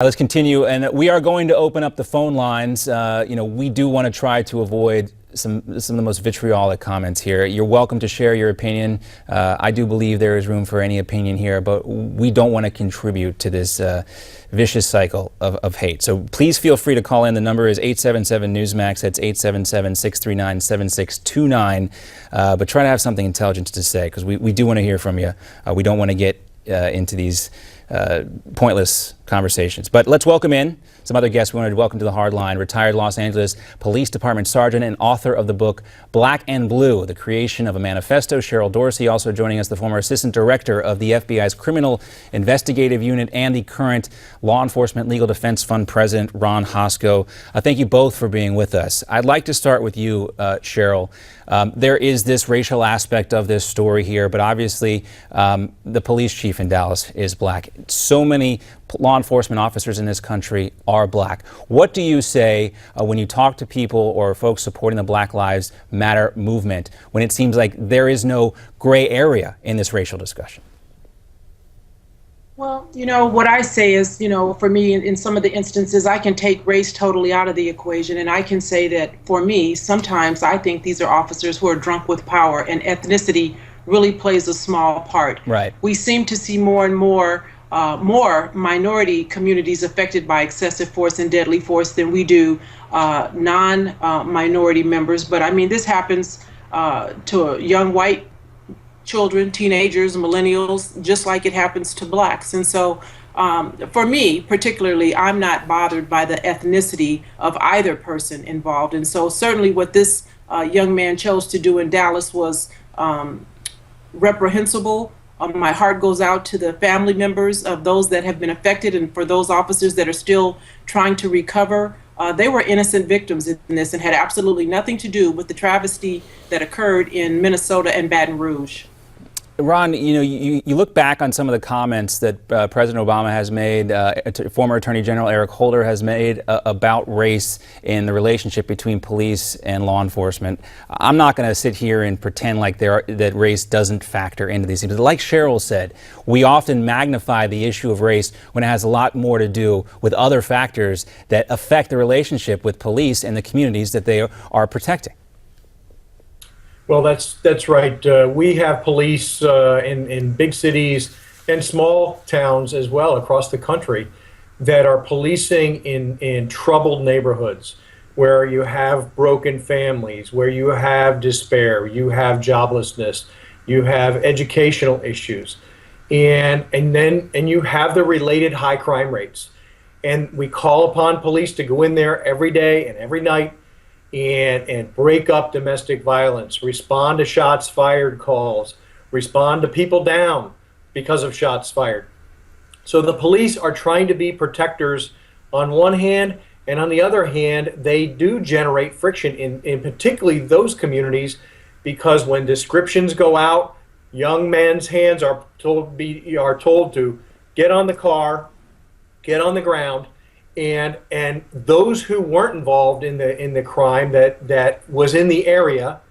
Let's continue, and we are going to open up the phone lines. We do want to try to avoid some of the most vitriolic comments here. You're welcome to share your opinion. I do believe there is room for any opinion here, but we don't want to contribute to this vicious cycle of hate. So please feel free to call in. The number is 877-NEWSMAX. That's 877-639-7629. But try to have something intelligent to say, because we do want to hear from you. We don't want to get into these pointless conversations. But let's welcome in some other guests. We wanted to welcome to the hard line retired Los Angeles Police Department Sergeant and author of the book Black and Blue, The Creation of a Manifesto, Cheryl Dorsey. Also joining us, the former Assistant Director of the FBI's Criminal Investigative Unit and the current Law Enforcement Legal Defense Fund President, Ron Hosko. Thank you both for being with us. I'd like to start with you, Cheryl. There is this racial aspect of this story here, but obviously the police chief in Dallas is black. So many law enforcement officers in this country are black. What do you say when you talk to people or folks supporting the Black Lives Matter movement when it seems like there is no gray area in this racial discussion? Well, what I say is, for me, in some of the instances, I can take race totally out of the equation, and I can say that for me, sometimes I think these are officers who are drunk with power, and ethnicity really plays a small part. Right. We seem to see more and more minority communities affected by excessive force and deadly force than we do non-minority members. But I mean, this happens to young white children, teenagers, millennials, just like it happens to blacks. And so for me, particularly, I'm not bothered by the ethnicity of either person involved. And so certainly what this young man chose to do in Dallas was reprehensible. My heart goes out to the family members of those that have been affected, and for those officers that are still trying to recover. They were innocent victims in this and had absolutely nothing to do with the travesty that occurred in Minnesota and Baton Rouge. Ron, you look back on some of the comments that President Obama has made, former Attorney General Eric Holder has made about race in the relationship between police and law enforcement. I'm not going to sit here and pretend like that race doesn't factor into these things. Like Cheryl said, we often magnify the issue of race when it has a lot more to do with other factors that affect the relationship with police and the communities that they are protecting. Well, that's right. We have police in big cities and small towns as well across the country that are policing in troubled neighborhoods where you have broken families, where you have despair, you have joblessness, you have educational issues, and you have the related high crime rates. And we call upon police to go in there every day and every night and break up domestic violence, respond to shots fired calls, respond to people down because of shots fired. So the police are trying to be protectors on one hand, and on the other hand, they do generate friction in particularly those communities, because when descriptions go out, young men's hands are told to get on the car, get on the ground. And those who weren't involved in the crime that was in the area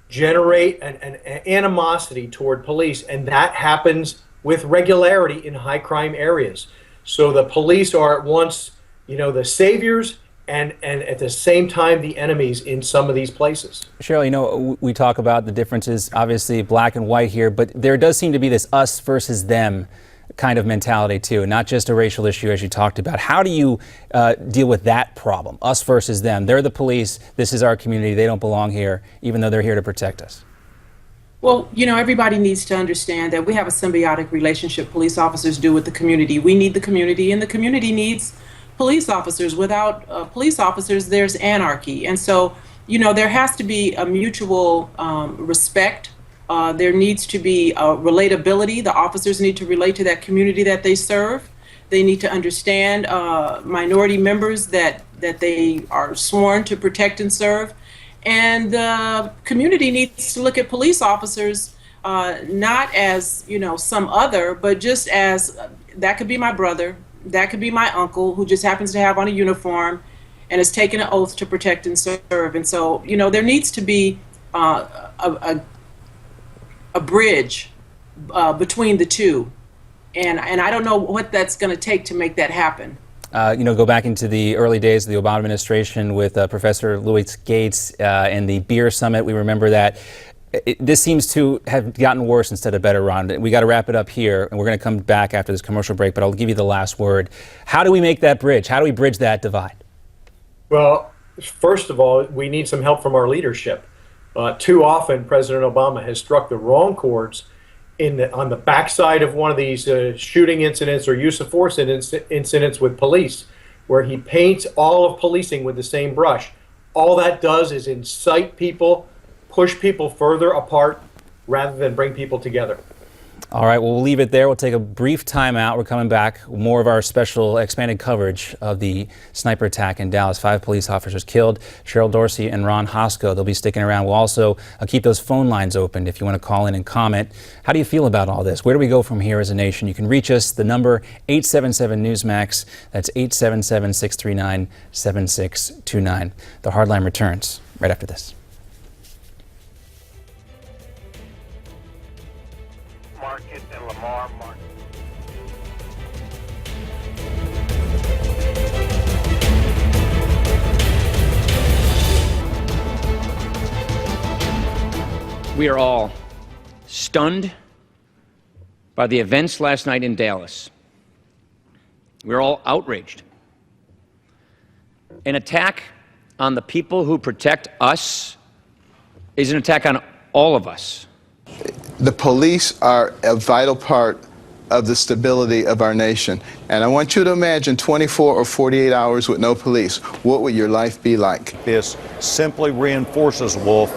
generate an animosity toward police, and that happens with regularity in high crime areas. So the police are at once, the saviors and at the same time the enemies in some of these places. Cheryl, we talk about the differences, obviously black and white here, but there does seem to be this us versus them kind of mentality too, not just a racial issue as you talked about. How do you deal with that problem, us versus them? They're the police, this is our community, they don't belong here, even though they're here to protect us. Well, everybody needs to understand that we have a symbiotic relationship police officers do with the community. We need the community, and the community needs police officers. Without police officers, there's anarchy. And so, there has to be a mutual respect. There needs to be relatability. The officers need to relate to that community that they serve. They need to understand minority members that they are sworn to protect and serve. And the community needs to look at police officers not as, some other, but just as that could be my brother, that could be my uncle who just happens to have on a uniform and has taken an oath to protect and serve. And so, there needs to be a bridge between the two. And I don't know what that's going to take to make that happen. go back into the early days of the Obama administration with Professor Louis Gates and the beer summit. We remember that. This seems to have gotten worse instead of better, Ron. We got to wrap it up here, and we're going to come back after this commercial break, but I'll give you the last word. How do we make that bridge? How do we bridge that divide? Well, first of all, we need some help from our leadership. Too often, President Obama has struck the wrong chords on the backside of one of these shooting incidents or use of force incidents with police, where he paints all of policing with the same brush. All that does is incite people, push people further apart rather than bring people together. All right, well, we'll leave it there. We'll take a brief time out. We're coming back. More of our special expanded coverage of the sniper attack in Dallas. 5 police officers killed. Cheryl Dorsey and Ron Hosko, they'll be sticking around. We'll also keep those phone lines open if you want to call in and comment. How do you feel about all this? Where do we go from here as a nation? You can reach us. The number 877-NEWSMAX. That's 877-639-7629. The Hardline returns right after this. Market and Lamar Market. We are all stunned by the events last night in Dallas. We're all outraged. An attack on the people who protect us is an attack on all of us. The police are a vital part of the stability of our nation. And I want you to imagine 24 or 48 hours with no police. What would your life be like? This simply reinforces, Wolf,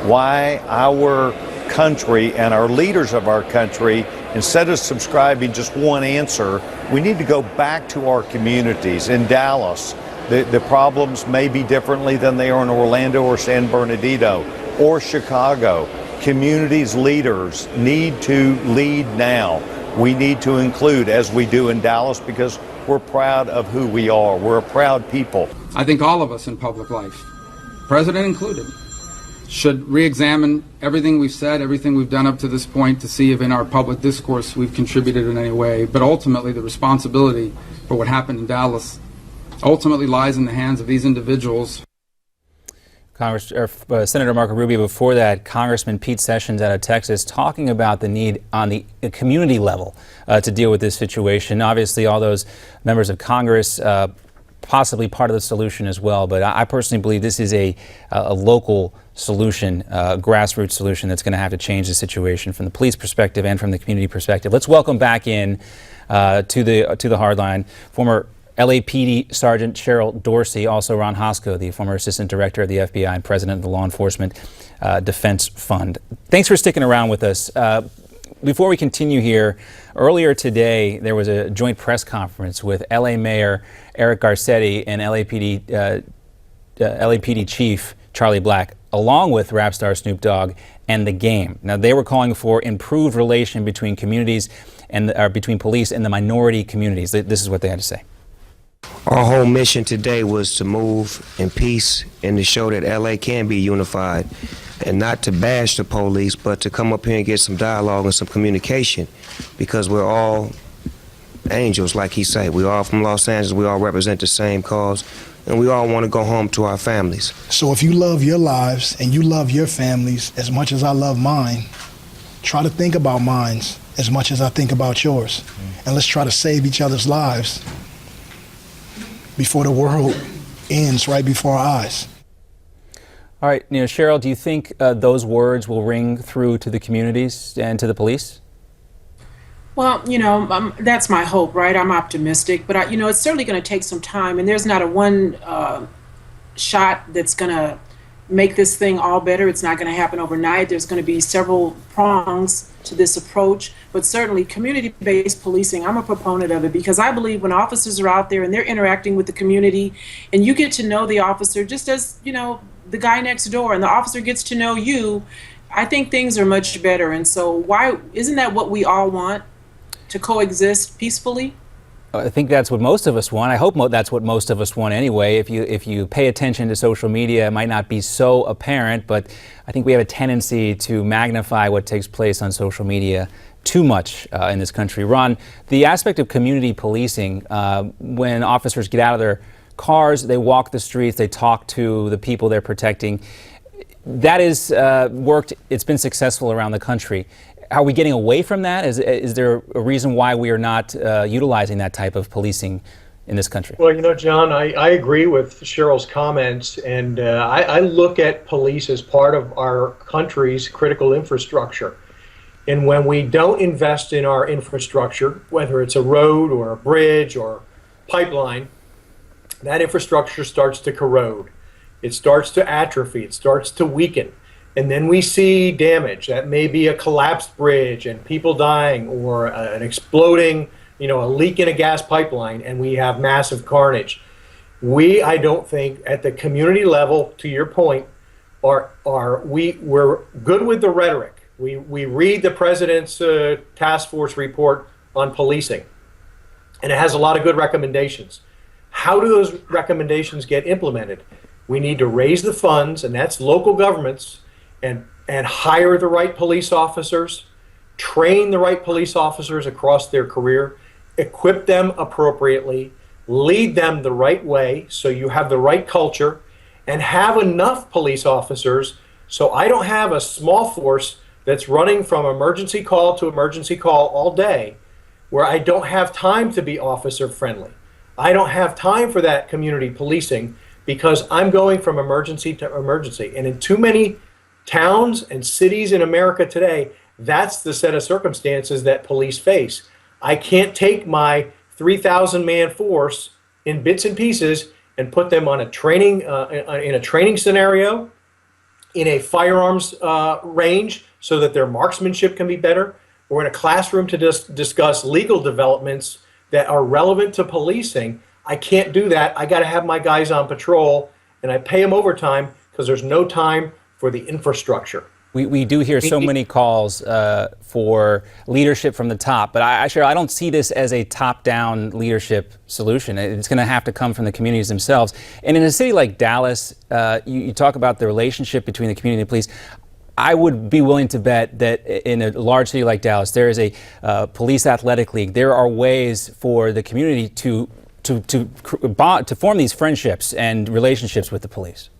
why our country and our leaders of our country, instead of subscribing just one answer, we need to go back to our communities. In Dallas, the problems may be differently than they are in Orlando or San Bernardino or Chicago. Communities, leaders need to lead now. We need to include, as we do in Dallas, because we're proud of who we are. We're a proud people. I think all of us in public life, President included, should re-examine everything we've said, everything we've done up to this point to see if in our public discourse we've contributed in any way. But ultimately, the responsibility for what happened in Dallas ultimately lies in the hands of these individuals. Senator Marco Rubio, before that, Congressman Pete Sessions out of Texas talking about the need on the community level to deal with this situation. Obviously, all those members of Congress possibly part of the solution as well, but I personally believe this is a local solution, a grassroots solution that's going to have to change the situation from the police perspective and from the community perspective. Let's welcome back in to the Hardline former LAPD Sergeant Cheryl Dorsey, also Ron Hosko, the former Assistant Director of the FBI and President of the Law Enforcement Defense Fund. Thanks for sticking around with us. Before we continue here, earlier today there was a joint press conference with LA Mayor Eric Garcetti and LAPD Chief Charlie Black, along with rap star Snoop Dogg and The Game. Now, they were calling for improved relation between communities and between police and the minority communities. This is what they had to say. Our whole mission today was to move in peace and to show that LA can be unified, and not to bash the police, but to come up here and get some dialogue and some communication, because we're all angels, like he said. We all from Los Angeles, we all represent the same cause, and we all want to go home to our families. So if you love your lives and you love your families as much as I love mine, try to think about mine as much as I think about yours. And let's try to save each other's lives before the world ends right before our eyes. All right, Cheryl, do you think those words will ring through to the communities and to the police? Well, that's my hope, right? I'm optimistic, but it's certainly going to take some time, and there's not a one shot that's going to make this thing all better. It's not going to happen overnight. There's going to be several prongs to this approach, but certainly community-based policing, I'm a proponent of it, because I believe when officers are out there and they're interacting with the community and you get to know the officer just as, the guy next door, and the officer gets to know you, I think things are much better. And so why isn't that what we all want, to coexist peacefully? I think that's what most of us want. I hope that's what most of us want anyway. If you pay attention to social media, it might not be so apparent, but I think we have a tendency to magnify what takes place on social media too much in this country. Ron, the aspect of community policing, when officers get out of their cars, they walk the streets, they talk to the people they're protecting, that is worked, it's been successful around the country. Are we getting away from that? Is there a reason why we are not utilizing that type of policing in this country? Well, you know, John, I agree with Cheryl's comments, and I look at police as part of our country's critical infrastructure. And when we don't invest in our infrastructure, whether it's a road or a bridge or pipeline, that infrastructure starts to corrode. It starts to atrophy. It starts to weaken. And then we see damage. That may be a collapsed bridge and people dying, or an exploding, a leak in a gas pipeline, and we have massive carnage. I don't think, at the community level, to your point, we're good with the rhetoric. We read the president's task force report on policing, and it has a lot of good recommendations. How do those recommendations get implemented? We need to raise the funds, and that's local governments, and hire the right police officers, train the right police officers across their career, equip them appropriately, lead them the right way so you have the right culture, and have enough police officers so I don't have a small force that's running from emergency call to emergency call all day, where I don't have time to be officer friendly. I don't have time for that community policing because I'm going from emergency to emergency. And in too many towns and cities in America today, that's the set of circumstances that police face. I can't take my 3,000 man force in bits and pieces and put them on a training in a training scenario, in a firearms range, so that their marksmanship can be better, or in a classroom to discuss legal developments that are relevant to policing. I can't do that. I got to have my guys on patrol, and I pay them overtime because there's no time for the infrastructure. We do hear so many calls for leadership from the top, but I don't see this as a top-down leadership solution. It's going to have to come from the communities themselves. And in a city like Dallas, you talk about the relationship between the community and the police. I would be willing to bet that in a large city like Dallas, there is a police athletic league. There are ways for the community to form these friendships and relationships with the police.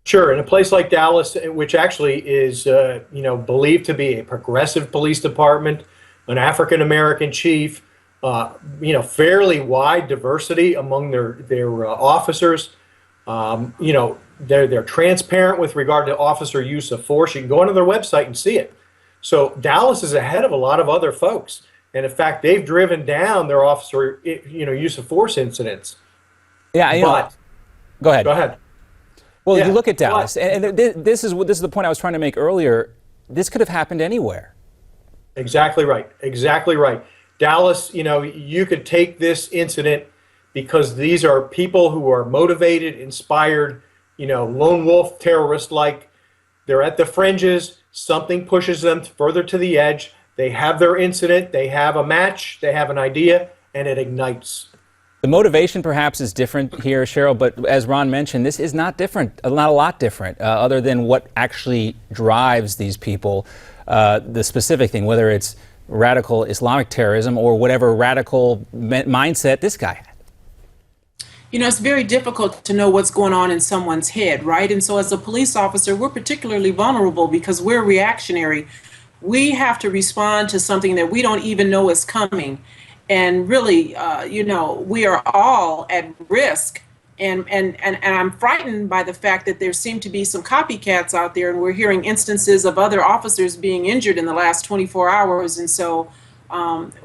Sure, in a place like Dallas, which actually is, believed to be a progressive police department, an African-American chief, fairly wide diversity among their officers. They're transparent with regard to officer use of force. You can go onto their website and see it. So Dallas is ahead of a lot of other folks, and in fact, they've driven down their officer, use of force incidents. Yeah, go ahead. Go ahead. Well, if you look at Dallas, and this is the point I was trying to make earlier. This could have happened anywhere. Exactly right. Exactly right. Dallas, you could take this incident because these are people who are motivated, inspired, lone wolf terrorist-like. They're at the fringes. Something pushes them further to the edge. They have their incident. They have a match. They have an idea, and it ignites. The motivation perhaps is different here, Cheryl, but as Ron mentioned, this is not different, not a lot different, other than what actually drives these people, the specific thing, whether it's radical Islamic terrorism or whatever radical mindset this guy had. It's very difficult to know what's going on in someone's head, right? And so as a police officer, we're particularly vulnerable because we're reactionary. We have to respond to something that we don't even know is coming. And really, we are all at risk. And I'm frightened by the fact that there seem to be some copycats out there, and we're hearing instances of other officers being injured in the last 24 hours. And so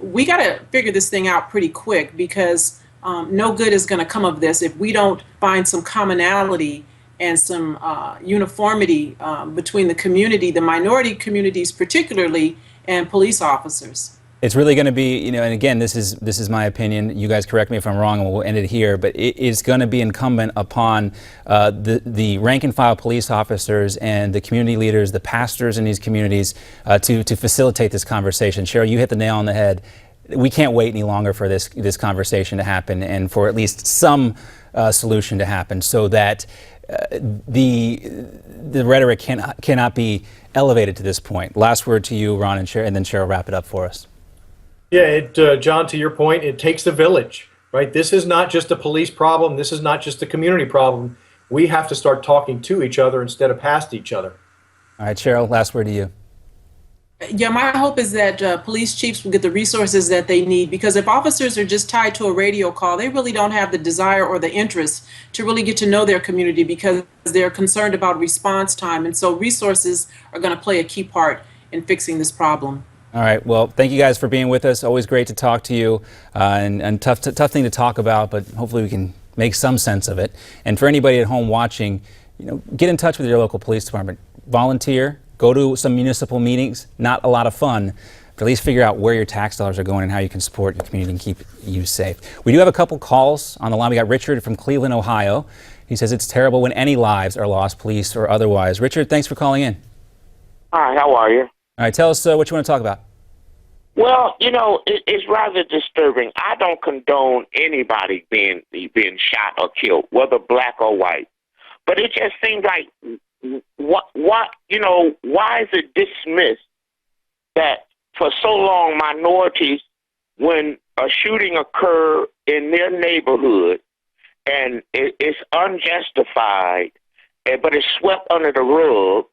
we got to figure this thing out pretty quick, because no good is going to come of this if we don't find some commonality and some uniformity between the community, the minority communities particularly, and police officers. It's really going to be, and again, this is my opinion. You guys correct me if I'm wrong, and we'll end it here. But it is going to be incumbent upon the rank and file police officers and the community leaders, the pastors in these communities, to facilitate this conversation. Cheryl, you hit the nail on the head. we can't wait any longer for this conversation to happen and for at least some solution to happen, so that the rhetoric cannot be elevated to this point. Last word to you, Ron, and then Cheryl, wrap it up for us. Yeah, John, to your point, it takes a village, right? This is not just a police problem. This is not just a community problem. We have to start talking to each other instead of past each other. All right, Cheryl, last word to you. Yeah, my hope is that police chiefs will get the resources that they need, because if officers are just tied to a radio call, they really don't have the desire or the interest to really get to know their community, because they're concerned about response time. And so resources are going to play a key part in fixing this problem. All right. Well, thank you guys for being with us. Always great to talk to you, and tough thing to talk about, but hopefully we can make some sense of it. And for anybody at home watching, get in touch with your local police department. Volunteer. Go to some municipal meetings. Not a lot of fun, but at least figure out where your tax dollars are going and how you can support your community and keep you safe. We do have a couple calls on the line. We got Richard from Cleveland, Ohio. He says it's terrible when any lives are lost, police or otherwise. Richard, thanks for calling in. Hi, how are you? All right, tell us what you want to talk about. Well, it's rather disturbing. I don't condone anybody being shot or killed, whether black or white. But it just seems like, why is it dismissed that for so long minorities, when a shooting occur in their neighborhood and it's unjustified, but it's swept under the rug,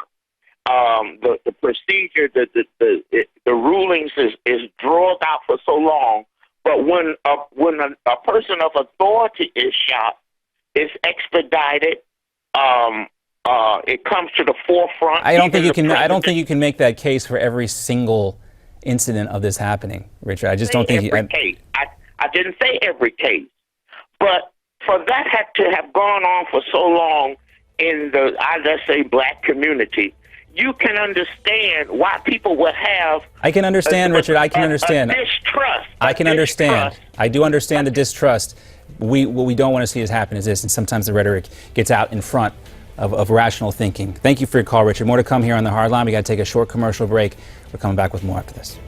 the procedure, the rulings is drawn out for so long, but when a person of authority is shot, it's expedited. It comes to the forefront. I don't think you can make that case for every single incident of this happening, Richard. I just don't think every case. I didn't say every case, but for that had to have gone on for so long in the, let's say, black community, you can understand why people would have. I can understand, Richard. I can understand. Distrust. I can understand. I do understand the distrust. What we don't want to see is happen is this, and sometimes the rhetoric gets out in front of rational thinking. Thank you for your call, Richard. More to come here on the Hard Line. We got to take a short commercial break. We're coming back with more after this.